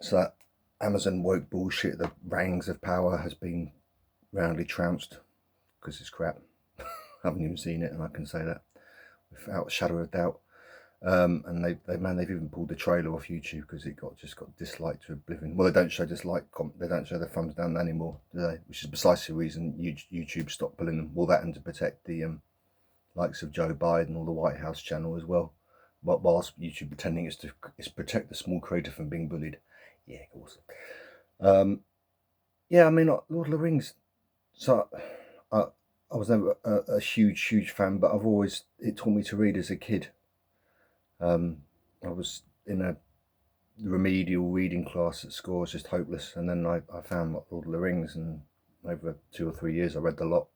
So that Amazon woke bullshit, the Rangz of Power, has been roundly trounced because it's crap. I haven't even seen it, and I can say that without a shadow of doubt. And they've even pulled the trailer off YouTube because it just got disliked to oblivion. Well, they don't show they don't show the thumbs down anymore, do they? Which is precisely the reason YouTube stopped pulling them. All that, and to protect the likes of Joe Biden or the White House channel as well. But whilst YouTube pretending it's to protect the small creator from being bullied. Yeah, of course. Yeah, I mean, Lord of the Rings. So I was never a huge fan, but it taught me to read as a kid. I was in a remedial reading class at school. I was just hopeless, and then I found Lord of the Rings, and over 2 or 3 years I read a lot,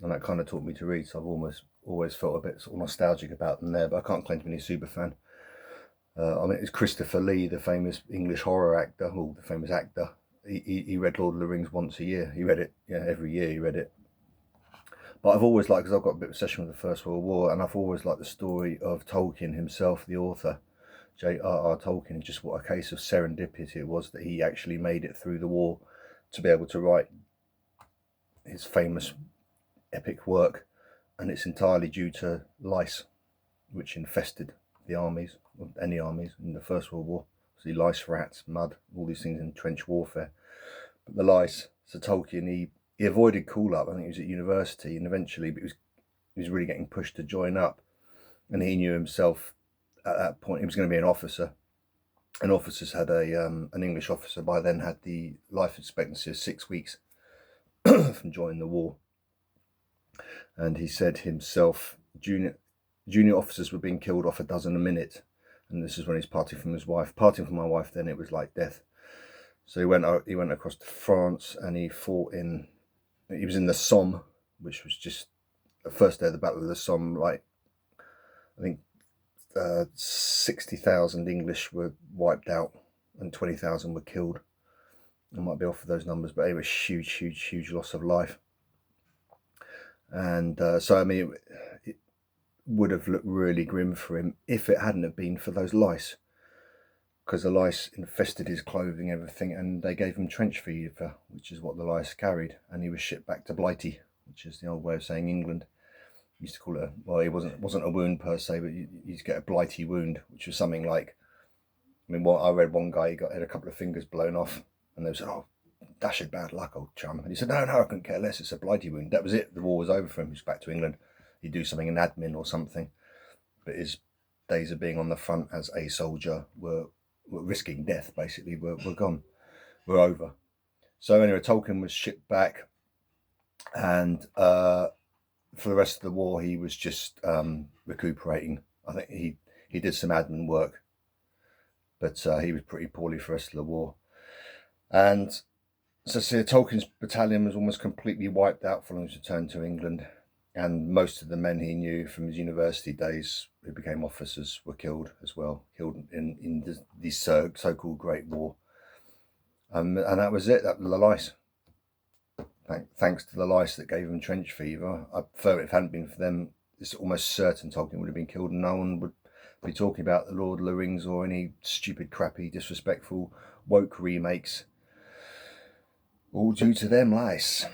and that kind of taught me to read. So I've always felt a bit sort of nostalgic about them there, but I can't claim to be a super fan. I mean, it's Christopher Lee, the famous English horror actor, or the famous actor. He read Lord of the Rings once a year. He read it, yeah, every year he read it. But I've always liked, because I've got a bit of obsession with the First World War, and I've always liked the story of Tolkien himself, the author, J.R.R. Tolkien, and just what a case of serendipity it was that he actually made it through the war to be able to write his famous epic work. And it's entirely due to lice, which infested the armies, any armies in the First World War. So lice, rats, mud, all these things in trench warfare. But the lice, so Tolkien, he avoided call up. I think he was at university, and eventually, but he was really getting pushed to join up, and he knew himself at that point he was going to be an officer. And officers had an English officer by then had the life expectancy of 6 weeks from joining the war. And he said himself, junior officers were being killed off a dozen a minute, and this is when he's parting from his wife. Parting from my wife, then it was like death. So he went across to France, and he was in the Somme, which was just the first day of the Battle of the Somme. Like, I think 60,000 English were wiped out and 20,000 were killed. I might be off with those numbers, but it was huge loss of life. And so I mean, it would have looked really grim for him if it hadn't have been for those lice, because the lice infested his clothing, everything, and they gave him trench fever, which is what the lice carried, and he was shipped back to Blighty, which is the old way of saying England. Used to call it well, it wasn't a wound per se, but you used to get a blighty wound, which was something like, I mean, I read one guy, had a couple of fingers blown off, and they said, "Oh, dashed bad luck, old chum." And he said, no, I couldn't care less, it's a blighty wound. That was it, the war was over for him. He was back to England. He'd do something in admin or something, but his days of being on the front as a soldier were risking death, basically, were gone, were over. So anyway, Tolkien was shipped back, and for the rest of the war he was just recuperating. I think he did some admin work, but he was pretty poorly for the rest of the war. And so Tolkien's battalion was almost completely wiped out following his return to England, and most of the men he knew from his university days who became officers were killed as well, killed in the so-called Great War. And that was it, that the lice. Thanks to the lice that gave him trench fever. I felt if it hadn't been for them, it's almost certain Tolkien would have been killed, and no one would be talking about the Lord of the Rings or any stupid, crappy, disrespectful, woke remakes. All due to them lice.